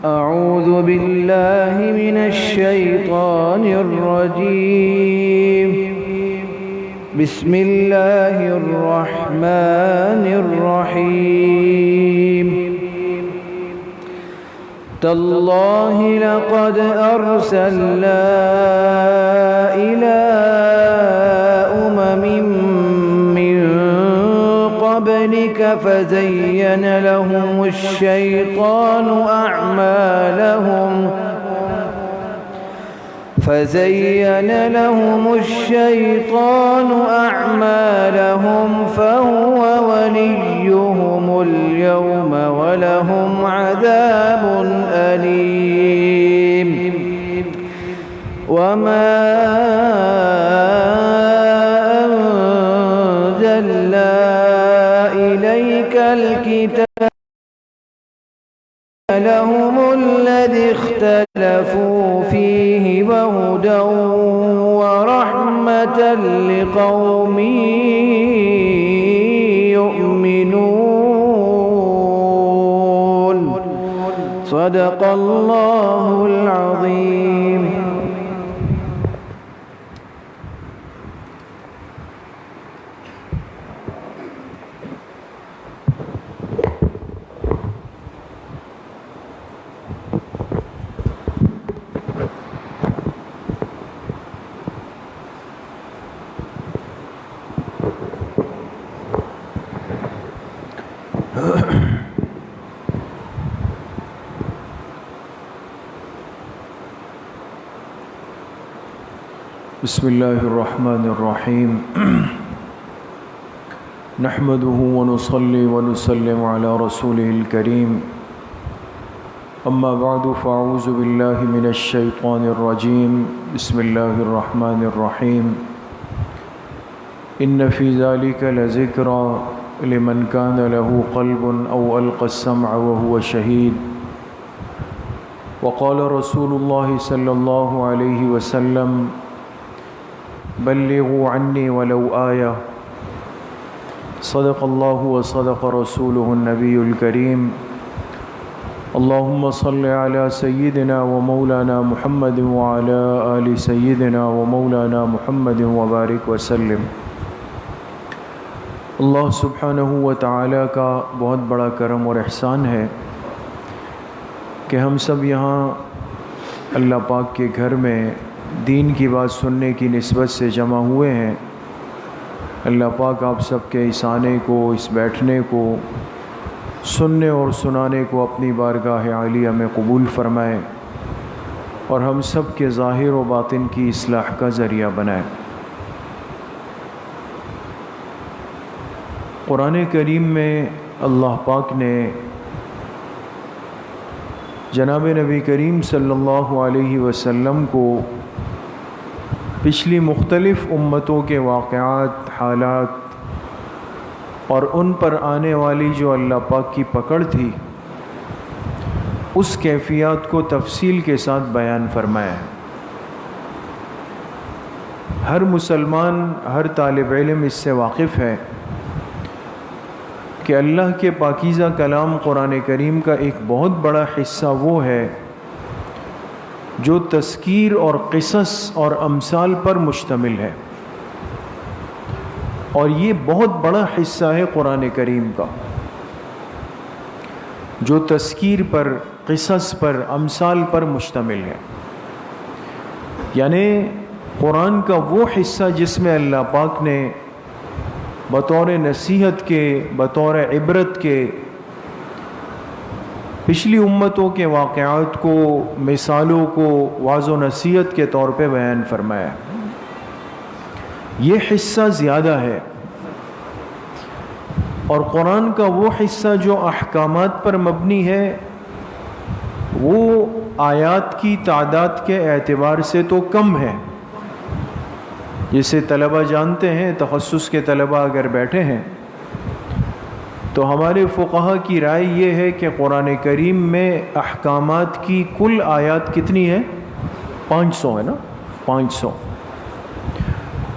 أعوذ بالله من الشيطان الرجيم. بسم الله الرحمن الرحيم. تالله لقد أرسلنا إلى أمم من قبلك فزين لهم الشيطان أعمالهم فهو وليهم اليوم ولهم عذاب أليم. وما أنزلنا إليك الكتاب لهم الذي اختلفوا فيه وهدى ورحمة لقوم يؤمنون. صدق الله العظيم. بسم الله الرحمن الرحيم. نحمده ونصلي ونسلم على رسوله الكريم. أما بعد فأعوذ بالله من الشيطان الرجيم. بسم الله الرحمن الرحيم. إن في ذلك لذكرى لمن كان له قلب أو ألقى السمع وهو شهيد. وقال رسول الله صلى الله عليه وسلم بلغوا عني ولو آية. صدق الله وصدق رسوله النبي الكريم. اللهم صل على سيدنا ومولانا محمد وعلى آل سيدنا ومولانا محمد وبارك وسلم. اللہ سبحانہ و تعالیٰ کا بہت بڑا کرم اور احسان ہے کہ ہم سب یہاں اللہ پاک کے گھر میں دین کی بات سننے کی نسبت سے جمع ہوئے ہیں. اللہ پاک آپ سب کے اس آنے کو، اس بیٹھنے کو، سننے اور سنانے کو اپنی بارگاہ عالیہ میں قبول فرمائے اور ہم سب کے ظاہر و باطن کی اصلاح کا ذریعہ بنائے. قرآن کریم میں اللہ پاک نے جناب نبی کریم صلی اللہ علیہ وسلم کو پچھلی مختلف امتوں کے واقعات، حالات اور ان پر آنے والی جو اللہ پاک کی پکڑ تھی اس کیفیات کو تفصیل کے ساتھ بیان فرمایا ہے. ہر مسلمان، ہر طالب علم اس سے واقف ہے کہ اللہ کے پاکیزہ کلام قرآن کریم کا ایک بہت بڑا حصہ وہ ہے جو تذکیر اور قصص اور امثال پر مشتمل ہے، اور یہ بہت بڑا حصہ ہے قرآن کریم کا جو تذکیر پر، قصص پر، امثال پر مشتمل ہے. یعنی قرآن کا وہ حصہ جس میں اللہ پاک نے بطور نصیحت کے، بطور عبرت کے پچھلی امتوں کے واقعات کو، مثالوں کو واعظ و نصیحت کے طور پہ بیان فرمایا. یہ حصہ زیادہ ہے. اور قرآن کا وہ حصہ جو احکامات پر مبنی ہے وہ آیات کی تعداد کے اعتبار سے تو کم ہے. جسے طلبہ جانتے ہیں، تخصص کے طلبہ اگر بیٹھے ہیں تو ہمارے فقہا کی رائے یہ ہے کہ قرآن کریم میں احکامات کی کل آیات کتنی ہیں؟ 500 ہے نا، 500.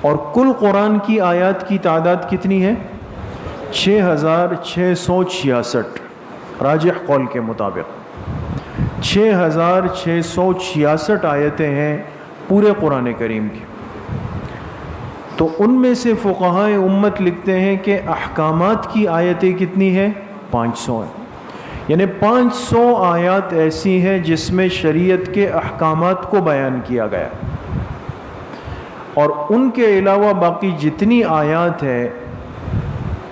اور کل قرآن کی آیات کی تعداد کتنی ہے؟ 6666 راجح قول کے مطابق. 6666 آیتیں ہیں پورے قرآن کریم کی. تو ان میں سے فقہائے امت لکھتے ہیں کہ احکامات کی آیتیں کتنی ہیں؟ 500 ہیں. یعنی 500 آیات ایسی ہیں جس میں شریعت کے احکامات کو بیان کیا گیا، اور ان کے علاوہ باقی جتنی آیات ہے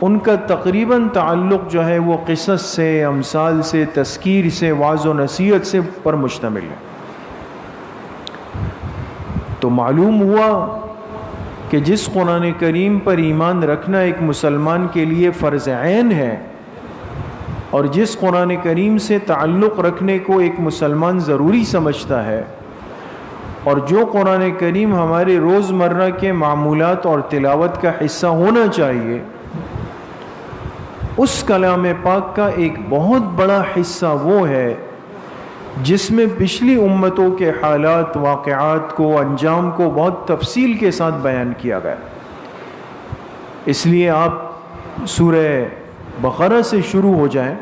ان کا تقریباً تعلق جو ہے وہ قصص سے، امثال سے، تذکیر سے، وعظ و نصیحت سے پر مشتمل ہے. تو معلوم ہوا کہ جس قرآن کریم پر ایمان رکھنا ایک مسلمان کے لیے فرض عین ہے، اور جس قرآن کریم سے تعلق رکھنے کو ایک مسلمان ضروری سمجھتا ہے، اور جو قرآن کریم ہمارے روزمرہ کے معمولات اور تلاوت کا حصہ ہونا چاہیے، اس کلام پاک کا ایک بہت بڑا حصہ وہ ہے جس میں پچھلی امتوں کے حالات، واقعات کو، انجام کو بہت تفصیل کے ساتھ بیان کیا گیا. اس لیے آپ سورہ بقرہ سے شروع ہو جائیں،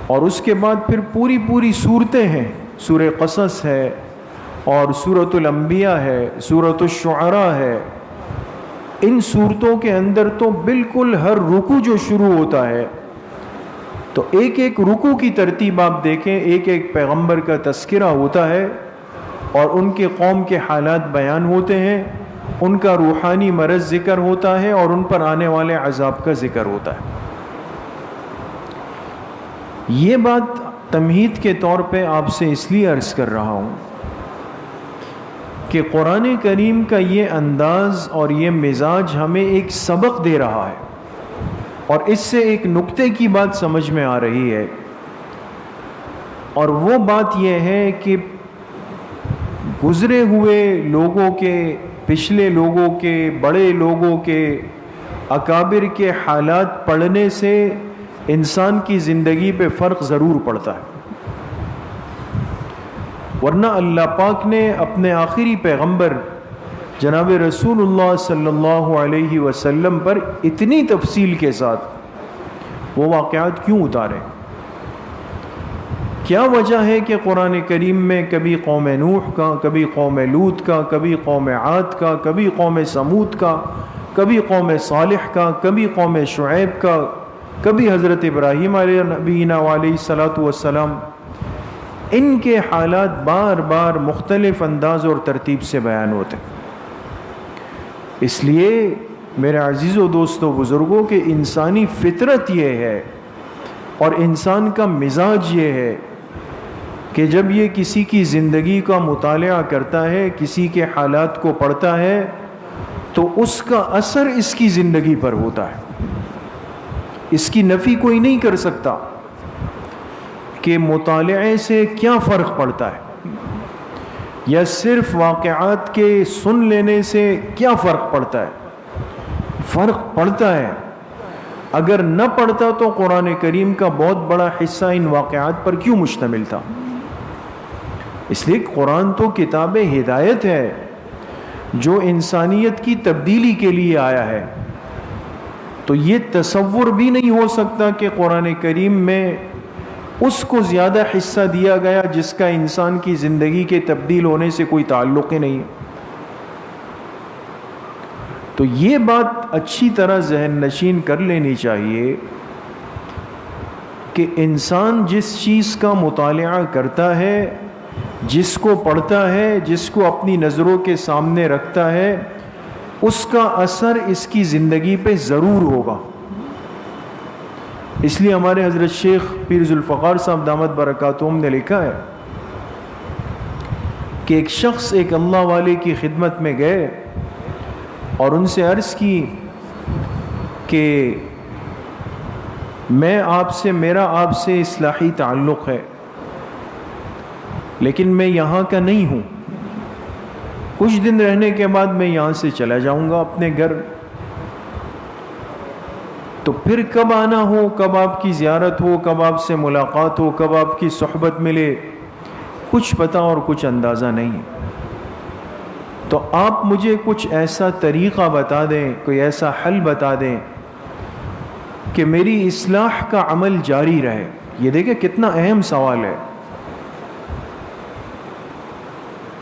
اور اس کے بعد پھر پوری صورتیں ہیں. سورہ قصص ہے، اور سورۃ الانبیاء ہے، سورۃ الشعراء ہے. ان صورتوں کے اندر تو بالکل ہر رکوع جو شروع ہوتا ہے تو ایک ایک رکوع کی ترتیب آپ دیکھیں، ایک ایک پیغمبر کا تذکرہ ہوتا ہے، اور ان کے قوم کے حالات بیان ہوتے ہیں، ان کا روحانی مرض ذکر ہوتا ہے، اور ان پر آنے والے عذاب کا ذکر ہوتا ہے. یہ بات تمہید کے طور پہ آپ سے اس لیے عرض کر رہا ہوں کہ قرآن کریم کا یہ انداز اور یہ مزاج ہمیں ایک سبق دے رہا ہے، اور اس سے ایک نکتے کی بات سمجھ میں آ رہی ہے، اور وہ بات یہ ہے کہ گزرے ہوئے لوگوں کے، پچھلے لوگوں کے، بڑے لوگوں کے، اکابر کے حالات پڑھنے سے انسان کی زندگی پہ فرق ضرور پڑتا ہے. ورنہ اللہ پاک نے اپنے آخری پیغمبر جناب رسول اللہ صلی اللہ علیہ وسلم پر اتنی تفصیل کے ساتھ وہ واقعات کیوں اتارے؟ کیا وجہ ہے کہ قرآن کریم میں کبھی قوم نوح کا، کبھی قوم لوط کا، کبھی قوم عاد کا، کبھی قوم سمود کا، کبھی قوم صالح کا، کبھی قوم شعیب کا، کبھی حضرت ابراہیم علیہ نبینا علیہ الصلاۃ والسلام، ان کے حالات بار بار مختلف انداز اور ترتیب سے بیان ہوتے؟ اس لیے میرے عزیزو، دوستو، بزرگوں، کہ انسانی فطرت یہ ہے اور انسان کا مزاج یہ ہے کہ جب یہ کسی کی زندگی کا مطالعہ کرتا ہے، کسی کے حالات کو پڑھتا ہے، تو اس کا اثر اس کی زندگی پر ہوتا ہے. اس کی نفی کوئی نہیں کر سکتا کہ مطالعے سے کیا فرق پڑتا ہے، یا صرف واقعات کے سن لینے سے کیا فرق پڑتا ہے. فرق پڑتا ہے. اگر نہ پڑتا تو قرآن کریم کا بہت بڑا حصہ ان واقعات پر کیوں مشتمل تھا؟ اس لیے قرآن تو کتاب ہدایت ہے جو انسانیت کی تبدیلی کے لیے آیا ہے. تو یہ تصور بھی نہیں ہو سکتا کہ قرآن کریم میں اس کو زیادہ حصہ دیا گیا جس کا انسان کی زندگی کے تبدیل ہونے سے کوئی تعلق ہی نہیں ہے. تو یہ بات اچھی طرح ذہن نشین کر لینی چاہیے کہ انسان جس چیز کا مطالعہ کرتا ہے، جس کو پڑھتا ہے، جس کو اپنی نظروں کے سامنے رکھتا ہے، اس کا اثر اس کی زندگی پہ ضرور ہوگا. اس لیے ہمارے حضرت شیخ پیر ذوالفقار صاحب دامت برکاتہم نے لکھا ہے کہ ایک شخص ایک اللہ والے کی خدمت میں گئے اور ان سے عرض کی کہ میرا آپ سے اصلاحی تعلق ہے، لیکن میں یہاں کا نہیں ہوں، کچھ دن رہنے کے بعد میں یہاں سے چلا جاؤں گا اپنے گھر. تو پھر کب آنا ہو، کب آپ کی زیارت ہو، کب آپ سے ملاقات ہو، کب آپ کی صحبت ملے، کچھ پتہ اور کچھ اندازہ نہیں. تو آپ مجھے کچھ ایسا طریقہ بتا دیں، کوئی ایسا حل بتا دیں کہ میری اصلاح کا عمل جاری رہے. یہ دیکھیں کتنا اہم سوال ہے.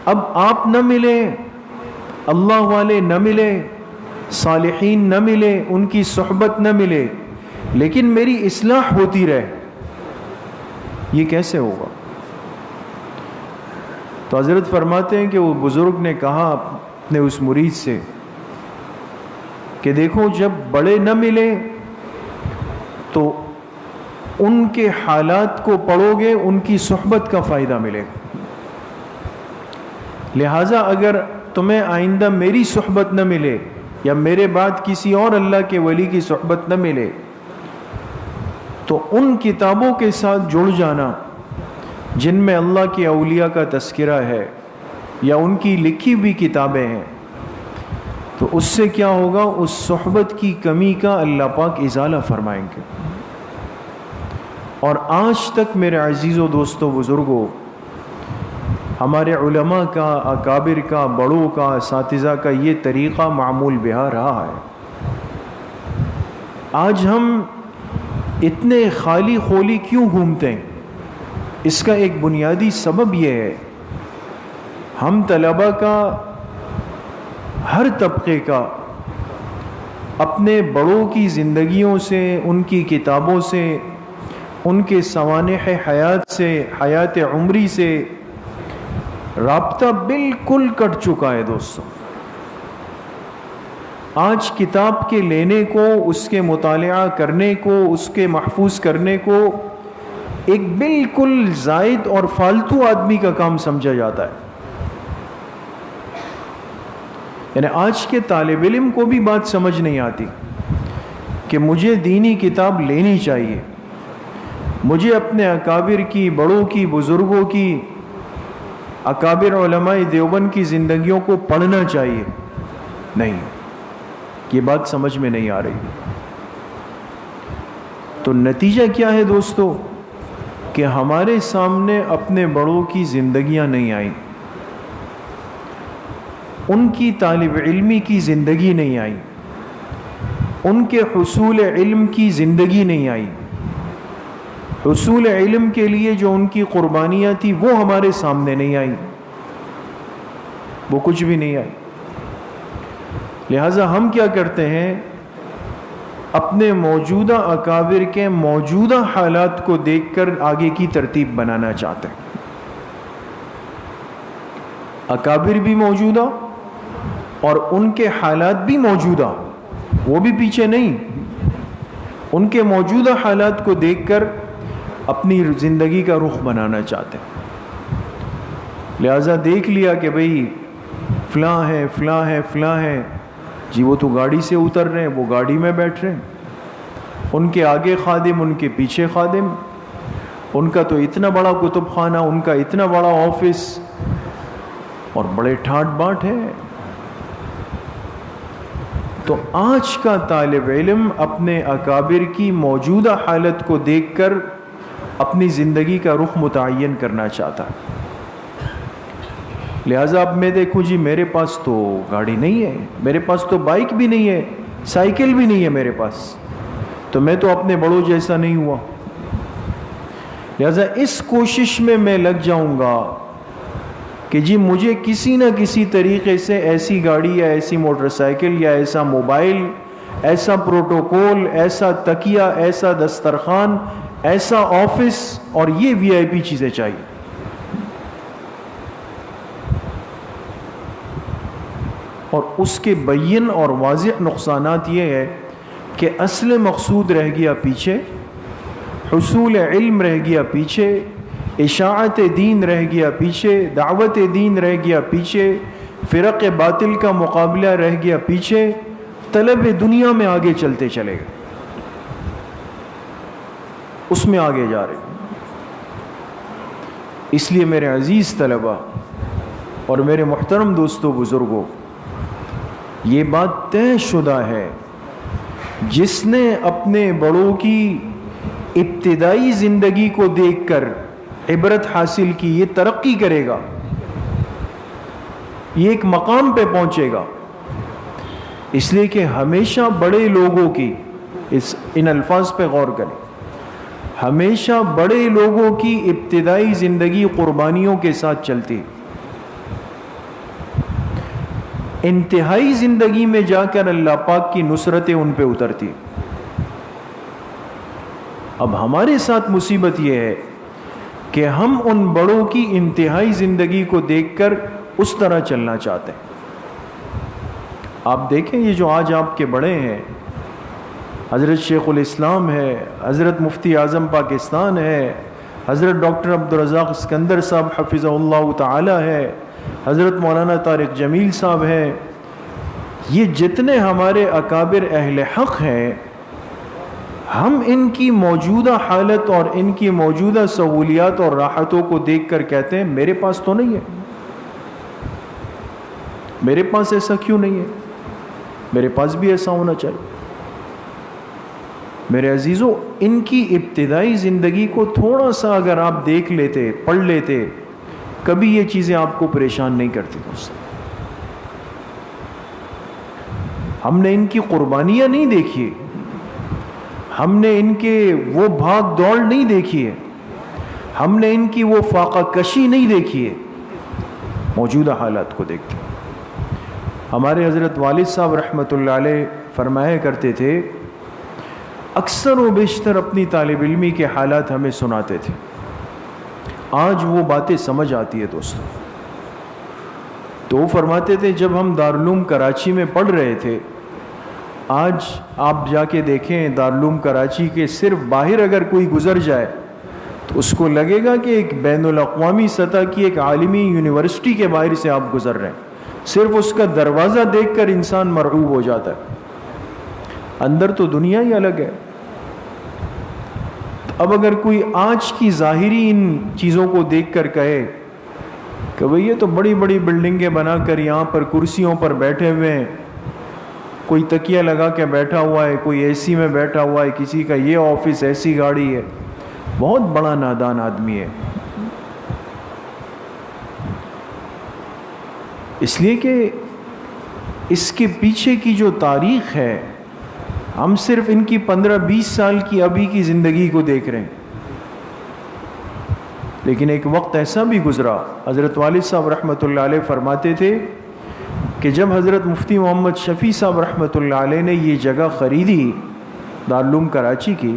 اب آپ نہ ملیں، اللہ والے نہ ملے، صالحین نہ ملے، ان کی صحبت نہ ملے، لیکن میری اصلاح ہوتی رہے، یہ کیسے ہوگا؟ تو حضرت فرماتے ہیں کہ وہ بزرگ نے کہا اپنے اس مرید سے کہ دیکھو جب بڑے نہ ملے تو ان کے حالات کو پڑھو گے، ان کی صحبت کا فائدہ ملے گا۔ لہٰذا اگر تمہیں آئندہ میری صحبت نہ ملے یا میرے بعد کسی اور اللہ کے ولی کی صحبت نہ ملے تو ان کتابوں کے ساتھ جڑ جانا جن میں اللہ کے اولیاء کا تذکرہ ہے یا ان کی لکھی ہوئی کتابیں ہیں، تو اس سے کیا ہوگا؟ اس صحبت کی کمی کا اللہ پاک ازالہ فرمائیں گے۔ اور آج تک میرے عزیزوں، دوستوں، بزرگوں، ہمارے علماء کا، اکابر کا، بڑوں کا، اساتذہ کا یہ طریقہ معمول بہا رہا ہے۔ آج ہم اتنے خالی خولی کیوں گھومتے ہیں؟ اس کا ایک بنیادی سبب یہ ہے، ہم طلباء کا، ہر طبقے کا، اپنے بڑوں کی زندگیوں سے، ان کی کتابوں سے، ان کے سوانح حیات سے، حیات عمری سے رابطہ بالکل کٹ چکا ہے دوستوں۔ آج کتاب کے لینے کو، اس کے مطالعہ کرنے کو، اس کے محفوظ کرنے کو ایک بالکل زائد اور فالتو آدمی کا کام سمجھا جاتا ہے۔ یعنی آج کے طالب علم کو بھی بات سمجھ نہیں آتی کہ مجھے دینی کتاب لینی چاہیے، مجھے اپنے اکابر کی، بڑوں کی، بزرگوں کی، اکابر علماء دیوبند کی زندگیوں کو پڑھنا چاہیے۔ نہیں، یہ بات سمجھ میں نہیں آ رہی۔ تو نتیجہ کیا ہے دوستو؟ کہ ہمارے سامنے اپنے بڑوں کی زندگیاں نہیں آئیں، ان کی طالب علمی کی زندگی نہیں آئی، ان کے حصول علم کی زندگی نہیں آئی، حصول علم کے لیے جو ان کی قربانیاں تھی وہ ہمارے سامنے نہیں آئیں، وہ کچھ بھی نہیں آئی۔ لہٰذا ہم کیا کرتے ہیں؟ اپنے موجودہ اکابر کے موجودہ حالات کو دیکھ کر آگے کی ترتیب بنانا چاہتے ہیں۔ اکابر بھی موجودہ اور ان کے حالات بھی موجودہ، وہ بھی پیچھے نہیں، ان کے موجودہ حالات کو دیکھ کر اپنی زندگی کا رخ بنانا چاہتے ہیں۔ لہٰذا دیکھ لیا کہ بھئی فلاں ہے، فلاں ہے، فلاں ہے، جی وہ تو گاڑی سے اتر رہے ہیں، وہ گاڑی میں بیٹھ رہے ہیں، ان کے آگے خادم، ان کے پیچھے خادم، ان کا تو اتنا بڑا کتب خانہ، ان کا اتنا بڑا آفس، اور بڑے ٹھاٹ باٹ ہے۔ تو آج کا طالب علم اپنے اکابر کی موجودہ حالت کو دیکھ کر اپنی زندگی کا رخ متعین کرنا چاہتا ہے۔ لہٰذا اب میں دیکھوں جی میرے پاس تو گاڑی نہیں ہے، میرے پاس تو بائک بھی نہیں ہے، سائیکل بھی نہیں ہے میرے پاس، تو میں تو اپنے بڑوں جیسا نہیں ہوا۔ لہٰذا اس کوشش میں لگ جاؤں گا کہ جی مجھے کسی نہ کسی طریقے سے ایسی گاڑی یا ایسی موٹر سائیکل یا ایسا موبائل، ایسا پروٹوکول، ایسا تکیہ، ایسا دسترخوان، ایسا آفس اور یہ وی آئی پی چیزیں چاہیے۔ اور اس کے بین اور واضح نقصانات یہ ہے کہ اصل مقصود رہ گیا پیچھے، حصول علم رہ گیا پیچھے، اشاعت دین رہ گیا پیچھے، دعوت دین رہ گیا پیچھے، فرق باطل کا مقابلہ رہ گیا پیچھے، طلب دنیا میں آگے چلتے چلے گئے، اس میں آگے جا رہے۔ اس لیے میرے عزیز طلبہ اور میرے محترم دوستوں، بزرگوں، یہ بات طے شدہ ہے، جس نے اپنے بڑوں کی ابتدائی زندگی کو دیکھ کر عبرت حاصل کی، یہ ترقی کرے گا، یہ ایک مقام پہ پہنچے گا۔ اس لیے کہ ہمیشہ بڑے لوگوں کی، ان الفاظ پہ غور کریں، ہمیشہ بڑے لوگوں کی ابتدائی زندگی قربانیوں کے ساتھ چلتی، انتہائی زندگی میں جا کر اللہ پاک کی نصرتیں ان پہ اترتی. اب ہمارے ساتھ مصیبت یہ ہے کہ ہم ان بڑوں کی انتہائی زندگی کو دیکھ کر اس طرح چلنا چاہتے ہیں. آپ دیکھیں یہ جو آج آپ کے بڑے ہیں، حضرت شیخ الاسلام ہے، حضرت مفتی اعظم پاکستان ہے، حضرت ڈاکٹر عبدالرزاق اسکندر صاحب حفظہ اللہ تعالی ہے، حضرت مولانا طارق جمیل صاحب ہیں، یہ جتنے ہمارے اکابر اہل حق ہیں، ہم ان کی موجودہ حالت اور ان کی موجودہ سہولیات اور راحتوں کو دیکھ کر کہتے ہیں میرے پاس تو نہیں ہے، میرے پاس ایسا کیوں نہیں ہے، میرے پاس بھی ایسا ہونا چاہیے. میرے عزیزو، ان کی ابتدائی زندگی کو تھوڑا سا اگر آپ دیکھ لیتے، پڑھ لیتے، کبھی یہ چیزیں آپ کو پریشان نہیں کرتی. دوست، ہم نے ان کی قربانیاں نہیں دیکھی، ہم نے ان کے وہ بھاگ دوڑ نہیں دیکھی ہے، ہم نے ان کی وہ فاقہ کشی نہیں دیکھی ہے. موجودہ حالات کو دیکھتے ہمارے حضرت والد صاحب رحمۃ اللہ علیہ فرمایا کرتے تھے، اکثر و بیشتر اپنی طالب علمی کے حالات ہمیں سناتے تھے. آج وہ باتیں سمجھ آتی ہے دوستوں. تو وہ فرماتے تھے جب ہم دارالعلوم کراچی میں پڑھ رہے تھے، آج آپ جا کے دیکھیں دارالعلوم کراچی کے صرف باہر اگر کوئی گزر جائے تو اس کو لگے گا کہ ایک بین الاقوامی سطح کی ایک عالمی یونیورسٹی کے باہر سے آپ گزر رہے ہیں. صرف اس کا دروازہ دیکھ کر انسان مرعوب ہو جاتا ہے، اندر تو دنیا ہی الگ ہے. اب اگر کوئی آج کی ظاہری ان چیزوں کو دیکھ کر کہے کہ بھئی یہ تو بڑی بڑی بلڈنگیں بنا کر یہاں پر کرسیوں پر بیٹھے ہوئے ہیں، کوئی تکیہ لگا کے بیٹھا ہوا ہے، کوئی اے سی میں بیٹھا ہوا ہے، کسی کا یہ آفس ایسی گاڑی ہے، بہت بڑا نادان آدمی ہے. اس لیے کہ اس کے پیچھے کی جو تاریخ ہے، ہم صرف ان کی 15-20 سال کی ابھی کی زندگی کو دیکھ رہے ہیں. لیکن ایک وقت ایسا بھی گزرا، حضرت والد صاحب رحمۃ اللہ علیہ فرماتے تھے کہ جب حضرت مفتی محمد شفیع صاحب رحمۃ اللہ علیہ نے یہ جگہ خریدی دارالعلوم کراچی کی،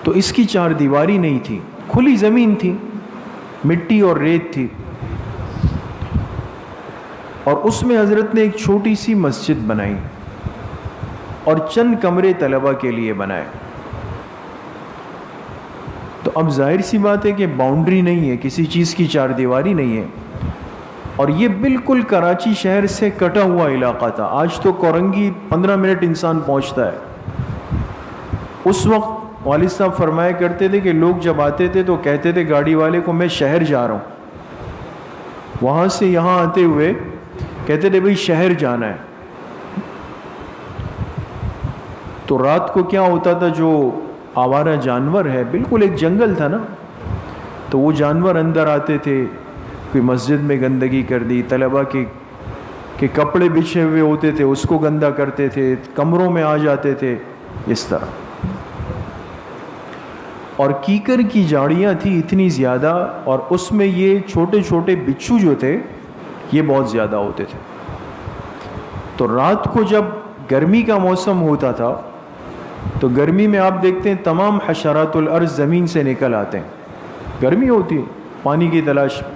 تو اس کی چار دیواری نہیں تھی، کھلی زمین تھی، مٹی اور ریت تھی، اور اس میں حضرت نے ایک چھوٹی سی مسجد بنائی اور چند کمرے طلبہ کے لیے بنائے. تو اب ظاہر سی بات ہے کہ باؤنڈری نہیں ہے، کسی چیز کی چار دیواری نہیں ہے، اور یہ بالکل کراچی شہر سے کٹا ہوا علاقہ تھا. آج تو کورنگی 15 منٹ انسان پہنچتا ہے. اس وقت والد صاحب فرمایا کرتے تھے کہ لوگ جب آتے تھے تو کہتے تھے گاڑی والے کو میں شہر جا رہا ہوں، وہاں سے یہاں آتے ہوئے کہتے تھے بھئی شہر جانا ہے. تو رات کو کیا ہوتا تھا، جو آوارہ جانور ہے، بالکل ایک جنگل تھا نا، تو وہ جانور اندر آتے تھے، کوئی مسجد میں گندگی کر دی، طلبہ کے کپڑے بچھے ہوئے ہوتے تھے اس کو گندا کرتے تھے، کمروں میں آ جاتے تھے اس طرح. اور کیکر کی جاڑیاں تھیں اتنی زیادہ، اور اس میں یہ چھوٹے چھوٹے بچھو جو تھے یہ بہت زیادہ ہوتے تھے. تو رات کو جب گرمی کا موسم ہوتا تھا تو گرمی میں آپ دیکھتے ہیں تمام حشرات الارض زمین سے نکل آتے ہیں، گرمی ہوتی ہے، پانی کی تلاش میں.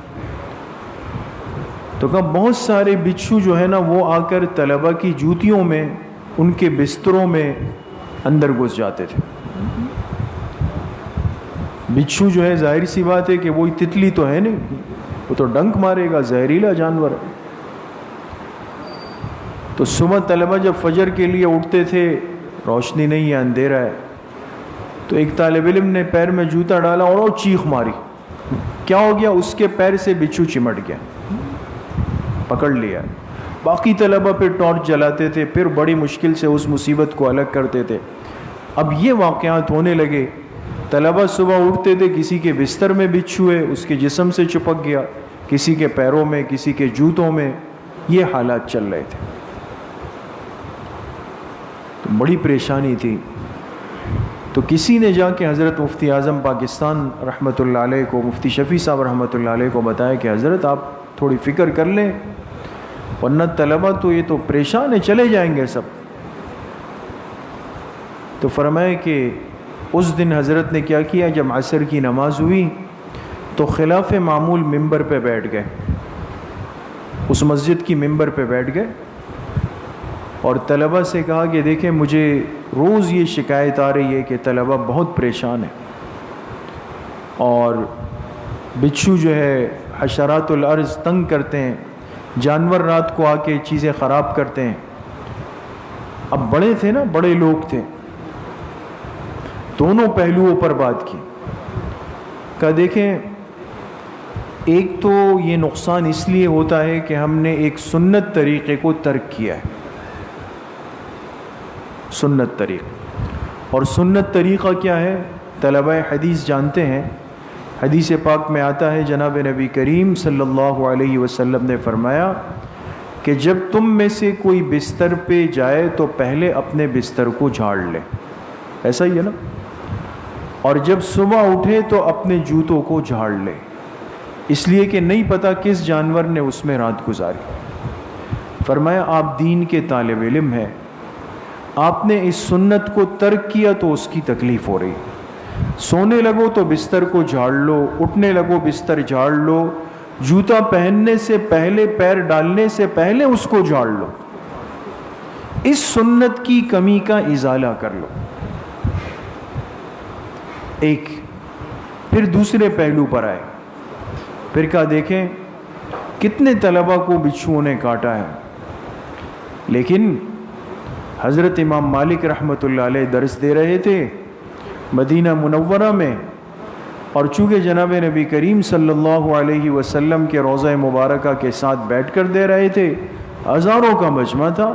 تو کہا بہت سارے بچھو جو ہے نا وہ آ کر طلبہ کی جوتیوں میں، ان کے بستروں میں اندر گھس جاتے تھے. بچھو جو ہے ظاہر سی بات ہے کہ وہی تتلی تو ہے نہیں، وہ تو ڈنک مارے گا، زہریلا جانور ہے. تو صبح طلبہ جب فجر کے لیے اٹھتے تھے، روشنی نہیں ہے، اندھیرا ہے، تو ایک طالب علم نے پیر میں جوتا ڈالا اور چیخ ماری. کیا ہو گیا؟ اس کے پیر سے بچھو چمٹ گیا، پکڑ لیا. باقی طلبہ پھر ٹارچ جلاتے تھے، پھر بڑی مشکل سے اس مصیبت کو الگ کرتے تھے. اب یہ واقعات ہونے لگے، طلبہ صبح اٹھتے تھے، کسی کے بستر میں بچھو ہے، اس کے جسم سے چپک گیا، کسی کے پیروں میں، کسی کے جوتوں میں. یہ حالات چل رہے تھے، تو بڑی پریشانی تھی. تو کسی نے جا کے حضرت مفتی اعظم پاکستان رحمۃ اللہ علیہ کو، مفتی شفیع صاحب رحمۃ اللہ علیہ کو بتایا کہ حضرت آپ تھوڑی فکر کر لیں، ورنہ طلبہ تو یہ تو پریشان ہے، چلے جائیں گے سب۔ تو فرمایا کہ اس دن حضرت نے کیا کیا، جب عصر کی نماز ہوئی تو خلاف معمول ممبر پہ بیٹھ گئے، اس مسجد کی ممبر پہ بیٹھ گئے اور طلبہ سے کہا کہ دیکھیں مجھے روز یہ شکایت آ رہی ہے کہ طلبہ بہت پریشان ہیں اور بچھو جو ہے حشرات الارض تنگ کرتے ہیں، جانور رات کو آ کے چیزیں خراب کرتے ہیں۔ اب بڑے تھے نا، بڑے لوگ تھے، دونوں پہلوؤں پر بات کی۔ کہا دیکھیں ایک تو یہ نقصان اس لیے ہوتا ہے کہ ہم نے ایک سنت طریقے کو ترک کیا ہے، سنت طریقہ۔ اور سنت طریقہ کیا ہے؟ طلبہ حدیث جانتے ہیں، حدیث پاک میں آتا ہے جناب نبی کریم صلی اللہ علیہ وسلم نے فرمایا کہ جب تم میں سے کوئی بستر پہ جائے تو پہلے اپنے بستر کو جھاڑ لے، ایسا ہی ہے نا، اور جب صبح اٹھے تو اپنے جوتوں کو جھاڑ لے، اس لیے کہ نہیں پتہ کس جانور نے اس میں رات گزاری۔ فرمایا آپ دین کے طالب علم ہیں، آپ نے اس سنت کو ترک کیا تو اس کی تکلیف ہو رہی، سونے لگو تو بستر کو جھاڑ لو، اٹھنے لگو بستر جھاڑ لو، جوتا پہننے سے پہلے، پیر ڈالنے سے پہلے اس کو جھاڑ لو، اس سنت کی کمی کا ازالہ کر لو۔ ایک پھر دوسرے پہلو پر آئے، پھر کہا دیکھیں کتنے طلبہ کو بچھوؤں نے کاٹا ہے، لیکن حضرت امام مالک رحمۃ اللہ علیہ درس دے رہے تھے مدینہ منورہ میں، اور چونکہ جناب نبی کریم صلی اللہ علیہ وسلم کے روضہ مبارکہ کے ساتھ بیٹھ کر دے رہے تھے، ہزاروں کا مجمع تھا،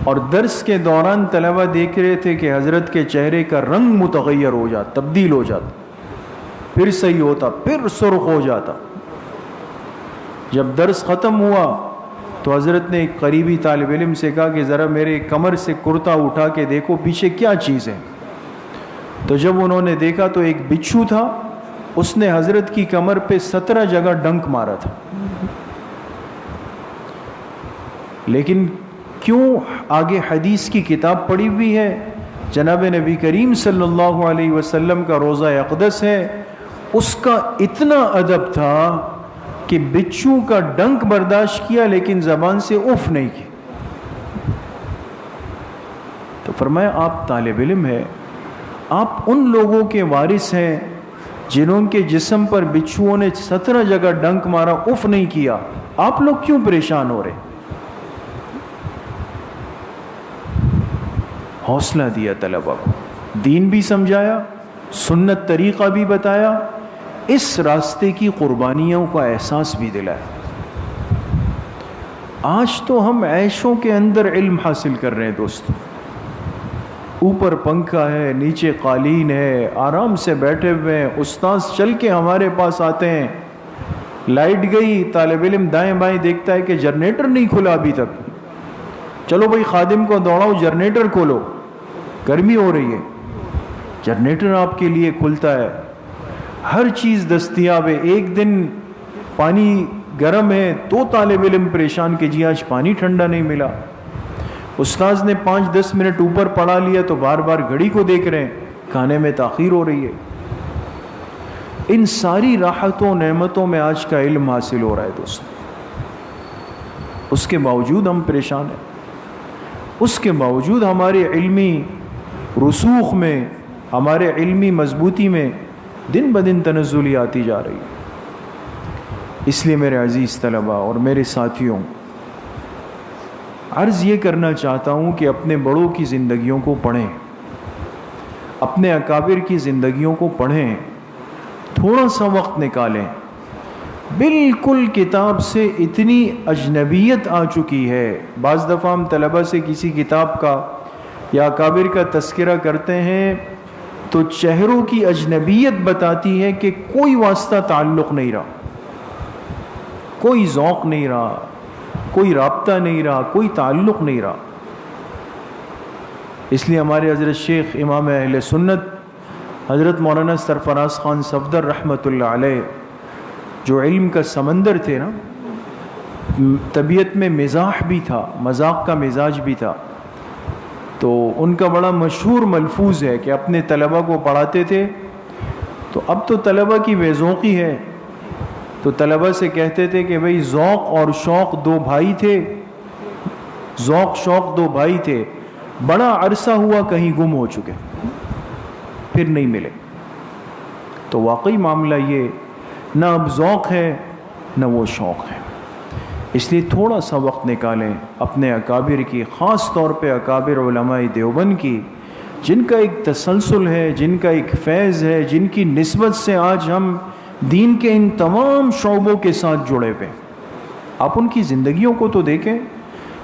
اور درس کے دوران طلبہ دیکھ رہے تھے کہ حضرت کے چہرے کا رنگ متغیر ہو جاتا، تبدیل ہو جاتا، پھر صحیح ہوتا، پھر سرخ ہو جاتا۔ جب درس ختم ہوا تو حضرت نے ایک قریبی طالب علم سے کہا کہ ذرا میرے کمر سے کرتا اٹھا کے دیکھو پیچھے کیا چیز ہے۔ تو جب انہوں نے دیکھا تو ایک بچھو تھا، اس نے حضرت کی کمر پہ 17 جگہ ڈنک مارا تھا۔ لیکن کیوں؟ آگے حدیث کی کتاب پڑھی ہوئی ہے، جناب نبی کریم صلی اللہ علیہ وسلم کا روضہ اقدس ہے، اس کا اتنا ادب تھا کہ بچھو کا ڈنک برداشت کیا لیکن زبان سے اف نہیں کی۔ تو فرمایا آپ طالب علم ہیں، آپ ان لوگوں کے وارث ہیں جنہوں کے جسم پر بچھوؤں نے 17 جگہ ڈنک مارا، اف نہیں کیا، آپ لوگ کیوں پریشان ہو رہے؟ حوصلہ دیا طلبہ کو، دین بھی سمجھایا، سنت طریقہ بھی بتایا، اس راستے کی قربانیوں کا احساس بھی دلایا۔ آج تو ہم عیشوں کے اندر علم حاصل کر رہے ہیں دوستو، اوپر پنکھا ہے، نیچے قالین ہے، آرام سے بیٹھے ہوئے ہیں، استاذ چل کے ہمارے پاس آتے ہیں، لائٹ گئی، طالب علم دائیں بائیں دیکھتا ہے کہ جنریٹر نہیں کھلا ابھی تک، چلو بھائی خادم کو دوڑاؤ جنریٹر کھولو، گرمی ہو رہی ہے، جنریٹر آپ کے لیے کھلتا ہے، ہر چیز دستیاب ہے۔ ایک دن پانی گرم ہے تو طالب علم پریشان کہ جی آج پانی ٹھنڈا نہیں ملا، استاذ نے 5-10 منٹ اوپر پڑھا لیا تو بار بار گھڑی کو دیکھ رہے ہیں، کھانے میں تاخیر ہو رہی ہے۔ ان ساری راحتوں نعمتوں میں آج کا علم حاصل ہو رہا ہے دوست، اس کے باوجود ہم پریشان ہیں، اس کے باوجود ہمارے علمی رسوخ میں، ہمارے علمی مضبوطی میں دن بدن تنزلی آتی جا رہی ہے۔ اس لیے میرے عزیز طلباء اور میرے ساتھیوں، عرض یہ کرنا چاہتا ہوں کہ اپنے بڑوں کی زندگیوں کو پڑھیں، اپنے اکابر کی زندگیوں کو پڑھیں، تھوڑا سا وقت نکالیں۔ بالکل کتاب سے اتنی اجنبیت آ چکی ہے، بعض دفعہ ہم طلبہ سے کسی کتاب کا یا اکابر کا تذکرہ کرتے ہیں تو چہروں کی اجنبیت بتاتی ہے کہ کوئی واسطہ تعلق نہیں رہا، کوئی ذوق نہیں رہا، کوئی رابطہ نہیں رہا، کوئی تعلق نہیں رہا۔ اس لیے ہمارے حضرت شیخ امام اہل سنت حضرت مولانا سرفراز خان صفدر رحمۃ اللہ علیہ جو علم کا سمندر تھے نا، طبیعت میں مزاح بھی تھا، مذاق کا مزاج بھی تھا. تو ان کا بڑا مشہور ملفوظ ہے کہ اپنے طلبہ کو پڑھاتے تھے. تو اب تو طلبہ کی بے ذوقی ہے، تو طلبہ سے کہتے تھے کہ بھئی ذوق اور شوق دو بھائی تھے، ذوق شوق دو بھائی تھے، بڑا عرصہ ہوا کہیں گم ہو چکے، پھر نہیں ملے. تو واقعی معاملہ یہ نہ اب ذوق ہے نہ وہ شوق ہے. اس لیے تھوڑا سا وقت نکالیں اپنے اکابر کی، خاص طور پہ اکابر علماء دیوبند کی، جن کا ایک تسلسل ہے، جن کا ایک فیض ہے، جن کی نسبت سے آج ہم دین کے ان تمام شعبوں کے ساتھ جڑے ہوئے. آپ ان کی زندگیوں کو تو دیکھیں،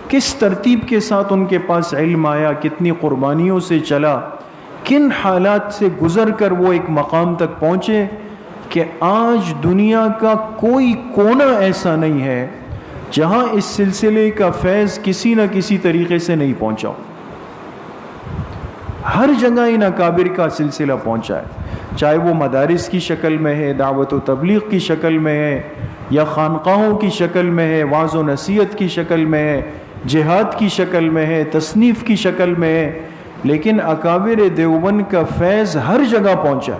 کس ترتیب کے ساتھ ان کے پاس علم آیا، کتنی قربانیوں سے چلا، کن حالات سے گزر کر وہ ایک مقام تک پہنچے کہ آج دنیا کا کوئی کونا ایسا نہیں ہے جہاں اس سلسلے کا فیض کسی نہ کسی طریقے سے نہیں پہنچا. ہر جگہ ان اکابر کا سلسلہ پہنچا ہے، چاہے وہ مدارس کی شکل میں ہے، دعوت و تبلیغ کی شکل میں ہے، یا خانقاہوں کی شکل میں ہے، وعظ و نصیحت کی شکل میں ہے، جہاد کی شکل میں ہے، تصنیف کی شکل میں ہے. لیکن اکابر دیوبند کا فیض ہر جگہ پہنچا.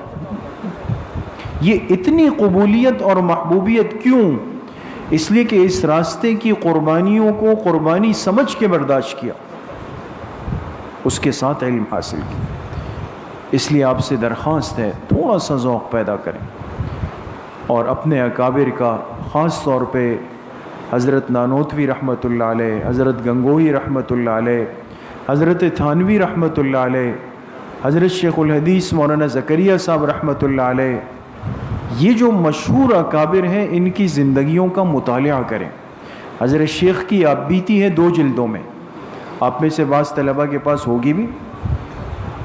یہ اتنی قبولیت اور محبوبیت کیوں؟ اس لیے کہ اس راستے کی قربانیوں کو قربانی سمجھ کے برداشت کیا، اس کے ساتھ علم حاصل کیا. اس لیے آپ سے درخواست ہے تھوڑا سا ذوق پیدا کریں اور اپنے اکابر کا، خاص طور پہ حضرت نانوتوی رحمۃ اللہ علیہ، حضرت گنگوہی رحمۃ اللہ علیہ، حضرت تھانوی رحمۃ اللہ علیہ، حضرت شیخ الحدیث مولانا زکریا صاحب رحمۃ اللہ علیہ، یہ جو مشہور اکابر ہیں ان کی زندگیوں کا مطالعہ کریں. حضرت شیخ کی آپ بیتی ہے 2 جلدوں میں، آپ میں سے بعض طلبہ کے پاس ہوگی بھی،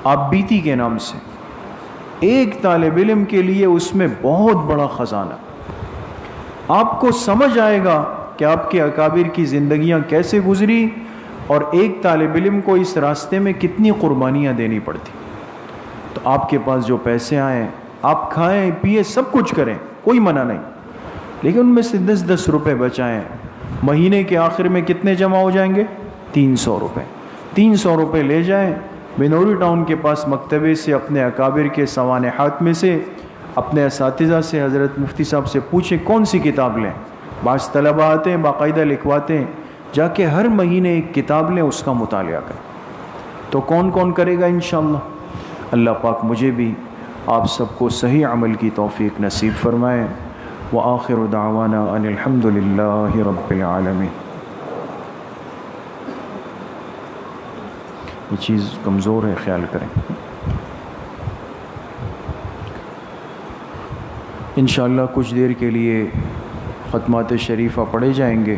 آپ بیتی کے نام سے. ایک طالب علم کے لیے اس میں بہت بڑا خزانہ. آپ کو سمجھ آئے گا کہ آپ کے اکابر کی زندگیاں کیسے گزری اور ایک طالب علم کو اس راستے میں کتنی قربانیاں دینی پڑتی. تو آپ کے پاس جو پیسے آئیں، آپ کھائیں پیئیں سب کچھ کریں، کوئی منع نہیں، لیکن ان میں سے 10 روپے بچائیں. مہینے کے آخر میں کتنے جمع ہو جائیں گے؟ 300 روپے. 300 روپے لے جائیں، بنوری ٹاؤن کے پاس مکتبے سے اپنے اکابر کے سوانحات میں سے، اپنے اساتذہ سے، حضرت مفتی صاحب سے پوچھیں کون سی کتاب لیں. بعض طلبہ آتے ہیں باقاعدہ لکھواتے ہیں، جا کے ہر مہینے ایک کتاب لیں، اس کا مطالعہ کریں. تو کون کون کرے گا انشاءاللہ؟ اللہ پاک مجھے بھی آپ سب کو صحیح عمل کی توفیق نصیب فرمائے. وآخر دعوانا ان الحمد للہ رب العالمین. یہ چیز کمزور ہے، خیال کریں. انشاءاللہ کچھ دیر کے لیے ختمات شریفہ پڑھے جائیں گے.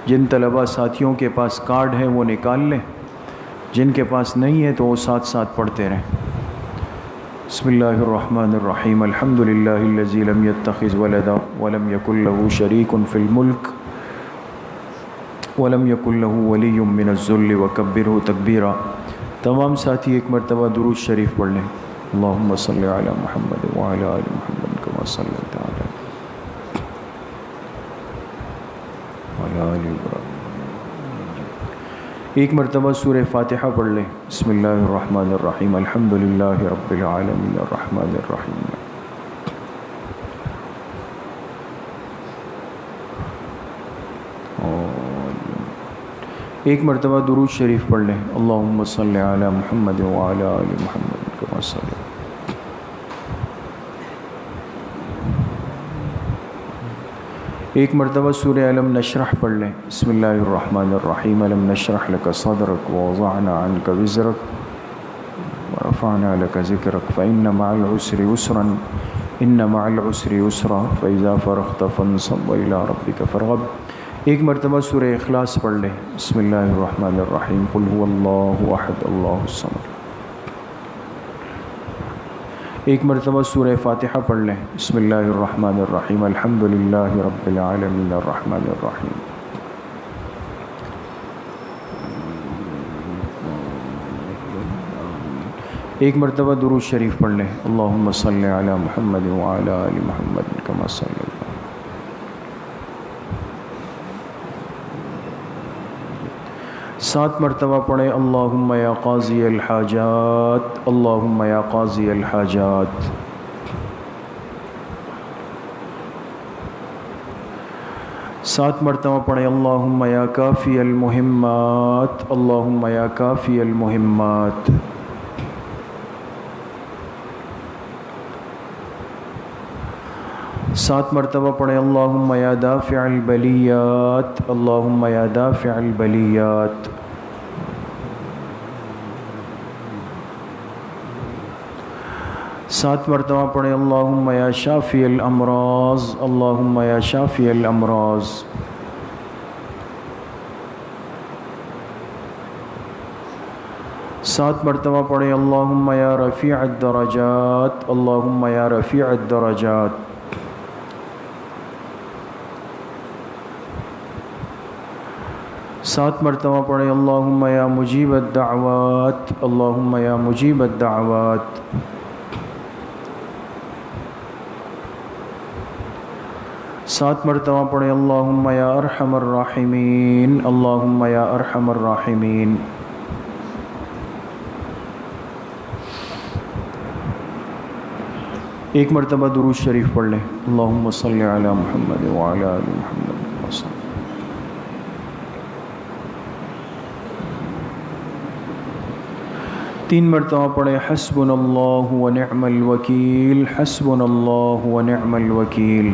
جن طلبہ ساتھیوں کے پاس کارڈ ہیں وہ نکال لیں، جن کے پاس نہیں ہے تو وہ ساتھ ساتھ پڑھتے رہیں. بسم اللہ الرحمن الرحیم. الحمد للہ الذی لم یتخذ ولدا ولم یکن له شریک فی الملک ولم یکن له ولی من الذل وکبرہ تکبیرا. تمام ساتھی ایک مرتبہ درود شریف پڑھ لیں. اللہم صلی علی محمد وعلی آل محمد کما صلیت علی آل ابراہیم. ایک مرتبہ سورہ فاتحہ پڑھ لیں. بسم اللہ الرحمن الرحیم. الحمد للہ رب العالمین الرحمن الرحیم. ایک مرتبہ درود شریف پڑھ لیں. اللہم صلی علی محمد وعلی آل محمد کما صلی. ایک مرتبہ سورہ علم نشرح پڑھ لیں. بسم اللہ الرحمن الرحیم. علم نشرح لک صدرک ووضعنا عنک وزرک ورفعنا لک ذکرک فإن مع العسر یسرا ان مع العسر یسرا فإذا فرغت فانصب وإلی ربک فارغب. ایک مرتبہ سورہ اخلاص پڑھ لیں. بسم اللہ الرحمن الرحیم. قل هو اللہ احد اللہ الصمد. ایک مرتبہ سورہ فاتحہ پڑھ لیں. بسم اللہ الرحمن الرحیم. الحمد للہ رب العالمین الرحمن الرحیم. ایک مرتبہ درود شریف پڑھ لیں. اللہم صلی علی محمد وعلی آل محمد کما صلی. 7 مرتبہ پڑھیں اللہم یا قاضی الحاجات، اللہم یا قاضی الحاجات۔ 7 مرتبہ پڑھیں اللہم یا کافی المہمات، اللہم یا کافی المہمات۔ 7 مرتبہ پڑھیں اللہم یا دافع البلیات، اللہم یا دافع البلیات۔ 7 مرتبہ پڑھیں اللہم یا شافی الامراض، اللہم یا شافی الامراض۔ 7 مرتبہ پڑھیں اللہم یا رفیع الدرجات، اللہم یا رفیع الدرجات۔ 7 مرتبہ پڑھیں اللہم یا مجیب الدعوات، اللہم یا مجیب الدعوات۔ 7 مرتبہ پڑھیں اللہم یا ارحم الراحمین، اللہم یا ارحم الراحمین۔ ایک مرتبہ درود شریف پڑھ لیں، اللہم صلی علی محمد وعلی آل محمد وسلم۔ تین مرتبہ پڑھیں حسبنا اللہ ونعم الوکیل، حسبنا اللہ ونعم الوکیل۔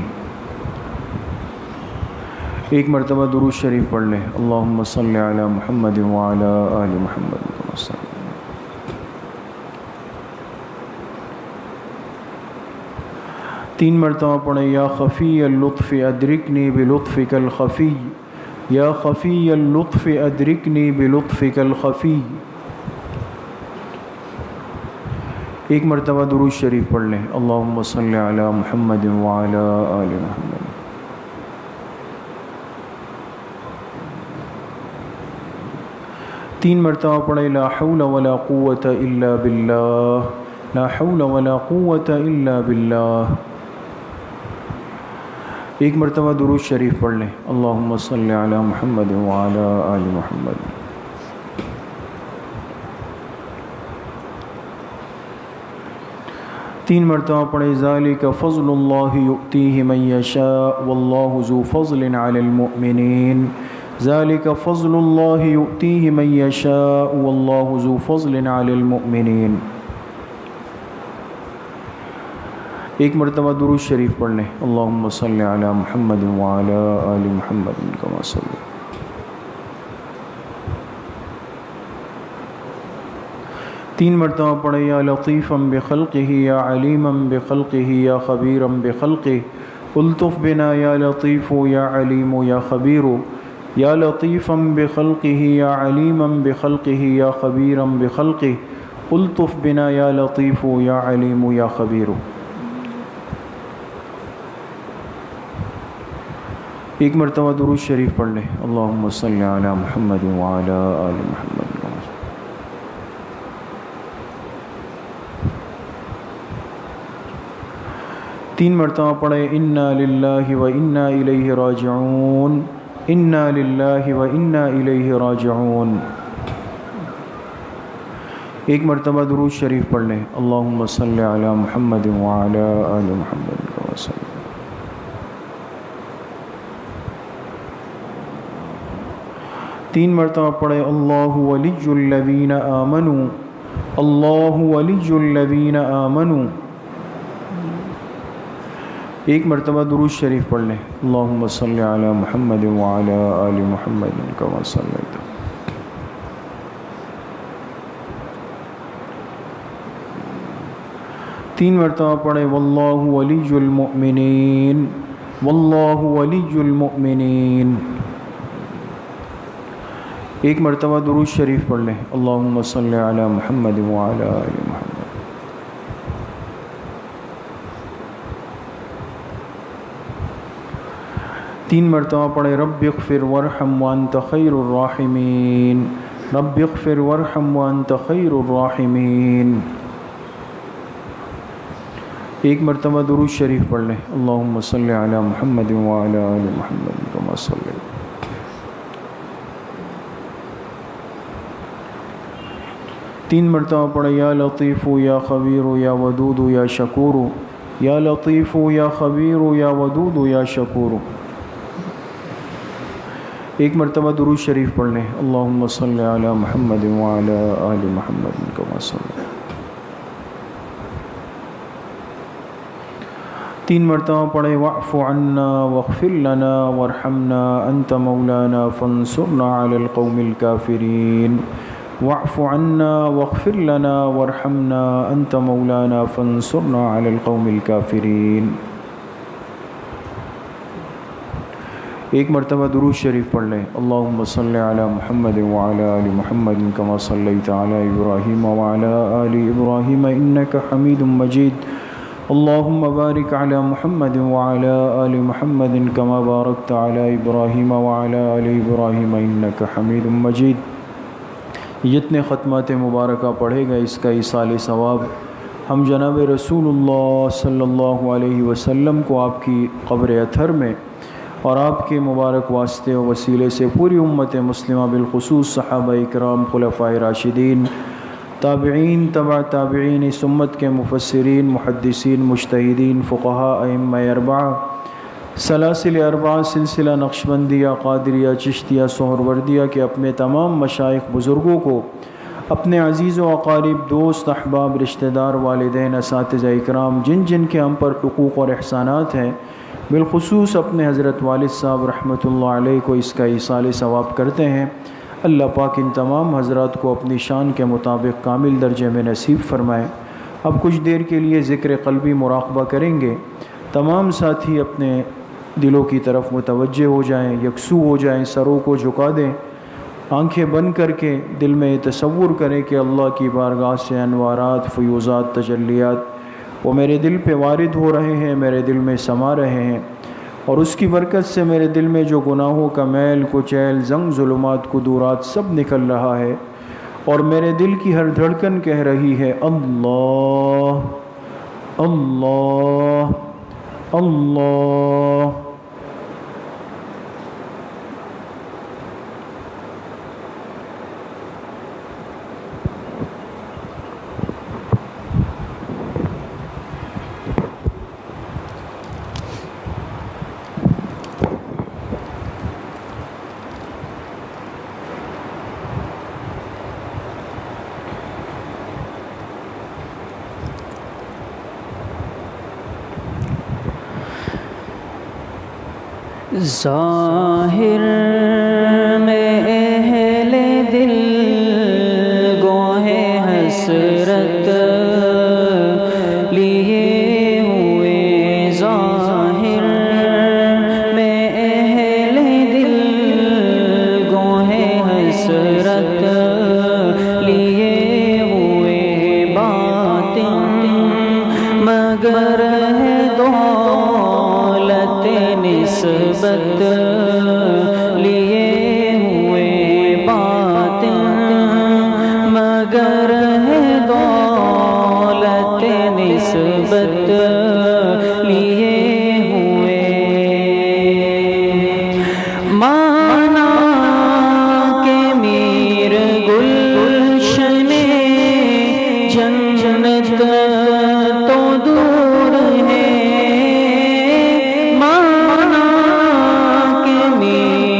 ایک مرتبہ درود شریف پڑھ لیں، اللہم صلی علی محمد وعلی آل محمد وسلم۔ تین مرتبہ پڑھیں یا خفی اللطف ادرکنی بلطفک الخفی، یا خفی اللطف ادرکنی بلطفک الخفی۔ ایک مرتبہ درود شریف پڑھ لیں، اللہم صلی علی محمد وعلی آل محمد۔ تین مرتبہ پڑھیں لا حول ولا قوة الا باللہ، لا حول ولا قوة الا باللہ۔ ایک مرتبہ درود شریف پڑھ لیں، اللہم صلی علی محمد وعلی آل محمد۔ تین مرتبہ پڑھیں ذالک فضل اللہ یؤتیہ من یشاء واللہ ذو فضل علی المؤمنین، ذالک فضل اللہ یؤتیہ من یشاء واللہ ذو فضل علی المؤمنین۔ ایک مرتبہ درود شریف پڑھ لیں، اللہم صلی علی محمد وعلی آل محمد کما صلی۔ تین مرتبہ پڑھیں یا لطیفا بخلقہ یا علیما بخلقہ یا خبیرا بخلقہ، الطف بنا یا لطیف یا علیم یا خبیر، یا لطیفا بخلقہ یا علیما بخلقہ یا خبیرا بخلقہ، الطف بنا یا لطیف یا علیم یا خبیر۔ ایک مرتبہ درود شریف پڑھ لیں، اللہم صلی علی محمد وعلی آل محمد۔ تین مرتبہ پڑھیں انا للہ و انا الیہ راجعون، انا للہ و انا الیہ راجعون۔ ایک مرتبہ درود شریف پڑھ لیں، اللہم صلی علی محمد وعلی آل محمد وسلم۔ تین مرتبہ پڑھیں اللہ ولی الذین آمنوا، اللہ ولی الذین آمنوا۔ ایک مرتبہ درود شریف پڑھ لیں، اللہم صلی علی محمد وعلی آل محمد کما صلیت۔ تین مرتبہ پڑھیں واللہ ولی المؤمنین، واللہ ولی المؤمنین۔ ایک مرتبہ درود شریف پڑھ لیں، اللہم صلی علی محمد وعلی آل محمد۔ تین مرتبہ پڑھیں رب اغفر وارحم وانت خیر الراحمین، رب اغفر وارحم وانت خیر الراحمین۔ ایک مرتبہ درود شریف پڑھ لیں، اللہم صلی علی محمد وعلی آل محمد کما صلی۔ 3 مرتبہ پڑھیں یا لطیف یا خبیر یا ودود یا شکور، یا لطیف یا خبیر یا ودود یا شکور۔ 1 مرتبہ درود شریف پڑھ لیں، اللہم صلی علی محمد وعلی آل محمد کما صلی۔ 3 مرتبہ پڑھیں واعف عنا واغفر لنا وارحمنا انت مولانا فانصرنا علی القوم الکافرین، واعف عنا واغفر لنا وارحمنا انت مولانا فانصرنا علی القوم الکافرین۔ 1 مرتبہ درود شریف پڑھ لیں، اللہم صلی علی محمد وعلی آل محمد کما صلیت علی ابراہیم وعلی آل ابراہیم انک حمید مجید، اللہم بارک علی محمد وعلی آل محمد کما بارکت علی ابراہیم وعلی آل ابراہیم انک حمید مجید۔ جتنے ختمات مبارکہ پڑھے گا اس کا ایصال ثواب ہم جناب رسول اللہ صلی اللہ علیہ وسلم کو آپ کی قبر اطہر میں اور آپ کے مبارک واسطے و وسیلے سے پوری امت مسلمہ بالخصوص صحابہ اکرام، خلفائے راشدین، تابعین، تبع تابعین، اس امت کے مفسرین، محدثین، مجتہدین، فقہاء، ائمہ اربعہ، سلاسل اربعہ، سلسلہ نقشبندیہ، قادریہ، چشتیہ، سہروردیہ کے اپنے تمام مشائخ بزرگوں کو، اپنے عزیز و اقارب، دوست، احباب، رشتہ دار، والدین، اساتذہ اکرام، جن جن کے ہم پر حقوق اور احسانات ہیں، بالخصوص اپنے حضرت والد صاحب رحمۃ اللہ علیہ کو اس کا ایصال ثواب کرتے ہیں، اللہ پاک ان تمام حضرات کو اپنی شان کے مطابق کامل درجے میں نصیب فرمائے۔ اب کچھ دیر کے لیے ذکر قلبی مراقبہ کریں گے، تمام ساتھی اپنے دلوں کی طرف متوجہ ہو جائیں، یکسو ہو جائیں، سروں کو جھکا دیں، آنکھیں بند کر کے دل میں یہ تصور کریں کہ اللہ کی بارگاہ سے انوارات، فیوزات، تجلیات وہ میرے دل پہ وارد ہو رہے ہیں، میرے دل میں سما رہے ہیں، اور اس کی برکت سے میرے دل میں جو گناہوں کا میل کچیل، زنگ، ظلمات، کدورات سب نکل رہا ہے، اور میرے دل کی ہر دھڑکن کہہ رہی ہے اللہ اللہ اللہ۔ ظاہر میں اہل دل گوہے حسرت لیے ہوئے، ظاہر میں اہل دل گوہے حسرت لیے ہوئے، باطن مگر ہے دولت نسبت لیے ہوئے، باطن مگر ہے دولت نسبت لیے ہوئے، مانا کہ میر گلشن جنت تو دور ہے، مانا کہ میر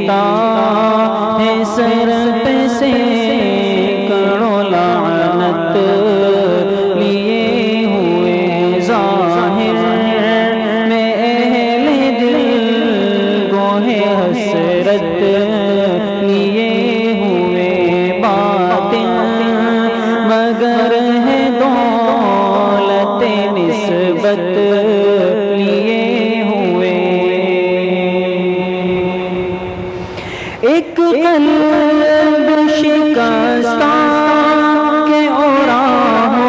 گرتا ہے سر پہ سے کرو لعنت لیے ہوئے ظاہر میں اہل دل گوہ حسرت لیے ہوئے باطن مگر ہے دولت نسبت لیے ہوئے ایک قلب شکستہ کے اورا ہو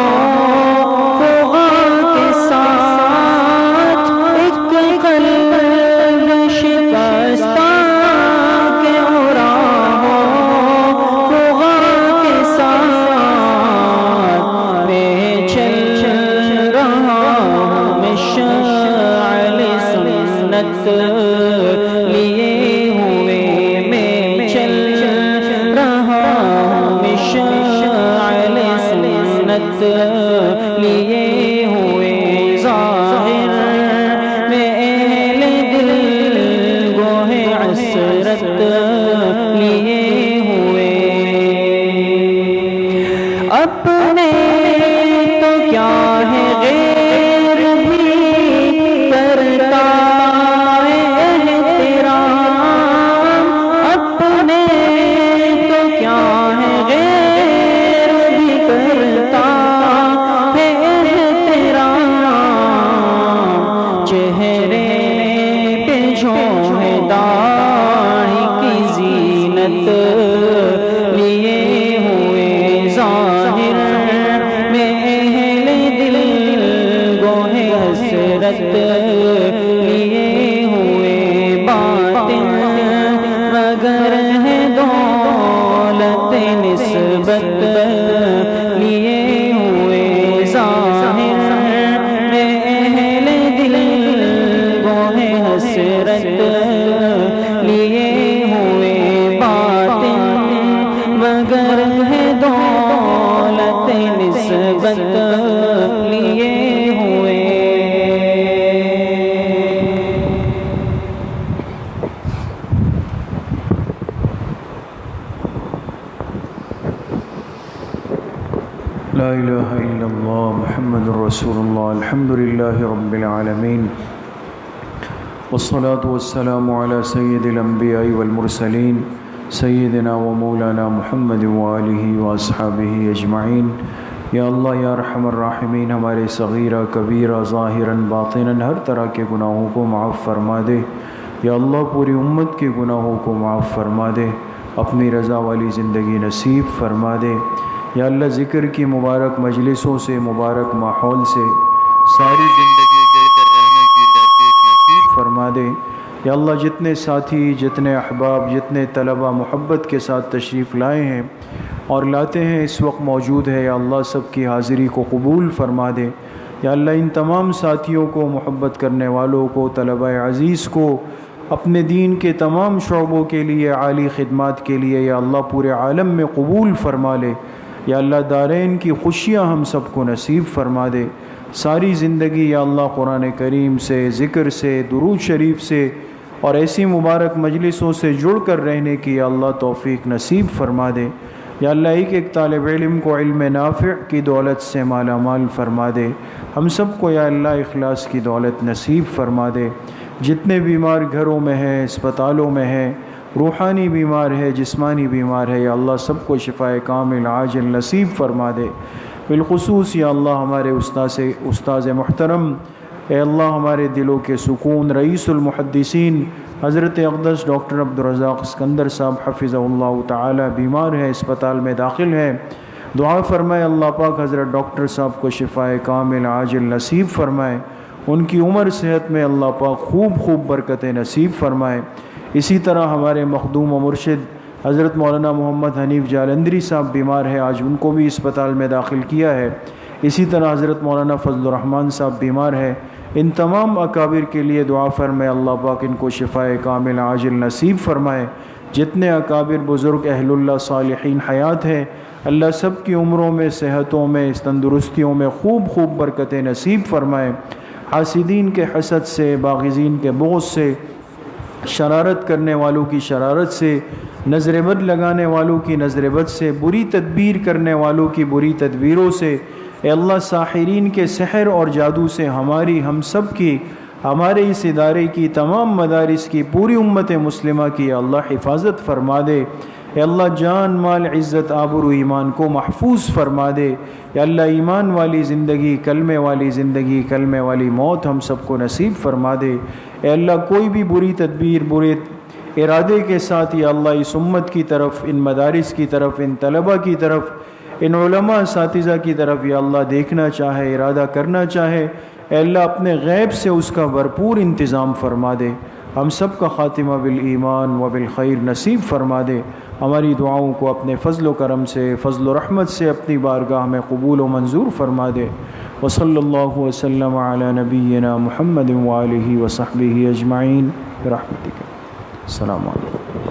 فغاں کے ساتھ ایک قلب شکستہ کے اورا ہو فغاں کے ساتھ میں چل رہا ہوں مشعل سنت لیے ہوئے میں چل رہا ہوں مشعل سنت لیے ہوئے ظاہر میں اہل دل گوہ عسرت لیے ہوئے اپنے تو کیا ہے غیر بھی کرتا ہے احترام اپنے تو کیا ہے غیر بھی کرتا ہے احترام چہرے پہ جو ہے داڑھی کی زینت لیے ہوئے ظاہر میں اہل دل گوہ حسرت لیے ہوئے باطن مگر ہے دولت نسبت لیے ہوئے ظاہر میں اہل دل گوہ حسرت لیے ہوئے باطن مگر ہے دولت نسبت لیے ہوئے لا الہ الا اللہ محمد رسول اللہ الحمدللہ رب العالمین والصلاة والسلام علی سید الانبیاء والمرسلین سیدنا و مولانا محمد وآلہ واصحابہ اجمعین یا اللہ یا ارحم الراحمین ہمارے صغیرہ کبیرہ ظاہراً باطناً ہر طرح کے گناہوں کو معاف فرما دے یا اللہ پوری امت کے گناہوں کو معاف فرما دے اپنی رضا والی زندگی نصیب فرما دے یا اللہ ذکر کی مبارک مجلسوں سے مبارک ماحول سے ساری زندگی جل کر رہنے کی توفیق نصیب فرما دے یا اللہ جتنے ساتھی جتنے احباب جتنے طلبہ محبت کے ساتھ تشریف لائے ہیں اور لاتے ہیں اس وقت موجود ہے یا اللہ سب کی حاضری کو قبول فرما دے یا اللہ ان تمام ساتھیوں کو محبت کرنے والوں کو طلبہ عزیز کو اپنے دین کے تمام شعبوں کے لیے عالی خدمات کے لیے یا اللہ پورے عالم میں قبول فرما لے یا اللہ دارین کی خوشیاں ہم سب کو نصیب فرما دے ساری زندگی یا اللہ قرآن کریم سے ذکر سے درود شریف سے اور ایسی مبارک مجلسوں سے جڑ کر رہنے کی یا اللہ توفیق نصیب فرما دے یا اللہ ایک ایک طالب علم کو علم نافع کی دولت سے مالا مال فرما دے ہم سب کو یا اللہ اخلاص کی دولت نصیب فرما دے جتنے بیمار گھروں میں ہیں اسپتالوں میں ہیں روحانی بیمار ہے جسمانی بیمار ہے یا اللہ سب کو شفائے کامل عاجل نصیب فرما دے بالخصوص یا اللہ ہمارے استاذ محترم اے اللہ ہمارے دلوں کے سکون رئیس المحدثین حضرت اقدس ڈاکٹر عبدالرزاق اسکندر صاحب حفظہ اللہ تعالی بیمار ہیں اسپتال میں داخل ہیں دعا فرمائے اللہ پاک حضرت ڈاکٹر صاحب کو شفائے کامل عاجل نصیب فرمائے ان کی عمر صحت میں اللہ پاک خوب برکتیں نصیب فرمائے اسی طرح ہمارے مخدوم و مرشد حضرت مولانا محمد حنیف جالندری صاحب بیمار ہے آج ان کو بھی اسپتال میں داخل کیا ہے اسی طرح حضرت مولانا فضل الرحمن صاحب بیمار ہے ان تمام اکابر کے لیے دعا فرمائے اللہ پاک ان کو شفائے کامل عاجل نصیب فرمائے جتنے اکابر بزرگ اہل اللہ صالحین حیات ہیں اللہ سب کی عمروں میں صحتوں میں تندرستیوں میں خوب برکتیں نصیب فرمائے حاسدین کے حسد سے باغزین کے بغض سے شرارت کرنے والوں کی شرارت سے، نظر بد لگانے والوں کی نظر بد سے، بری تدبیر کرنے والوں کی بری تدبیروں سے، اے اللہ ساحرین کے سحر اور جادو سے ہماری، ہم سب کی، ہمارے اس ادارے کی، تمام مدارس کی، پوری امت مسلمہ کی یا اللہ حفاظت فرما دے۔ اے اللہ جان مال عزت آبرو ایمان کو محفوظ فرما دے۔ یا اللہ ایمان والی زندگی، کلمے والی زندگی، کلمے والی موت ہم سب کو نصیب فرما دے۔ اے اللہ کوئی بھی بری تدبیر، برے ارادے کے ساتھ یا اللہ اس امت کی طرف، ان مدارس کی طرف، ان طلبہ کی طرف، ان علماء اساتذہ کی طرف یا اللہ دیکھنا چاہے، ارادہ کرنا چاہے، اے اللہ اپنے غیب سے اس کا بھرپور انتظام فرما دے۔ ہم سب کا خاتمہ بالایمان و بالخیر نصیب فرما دے۔ ہماری دعاؤں کو اپنے فضل و کرم سے، فضل و رحمت سے اپنی بارگاہ میں قبول و منظور فرما دے۔ وصلی اللہ وسلم علی نبینا محمد وآلہ وصحبہ اجمعین برحمتک۔ السلام علیکم۔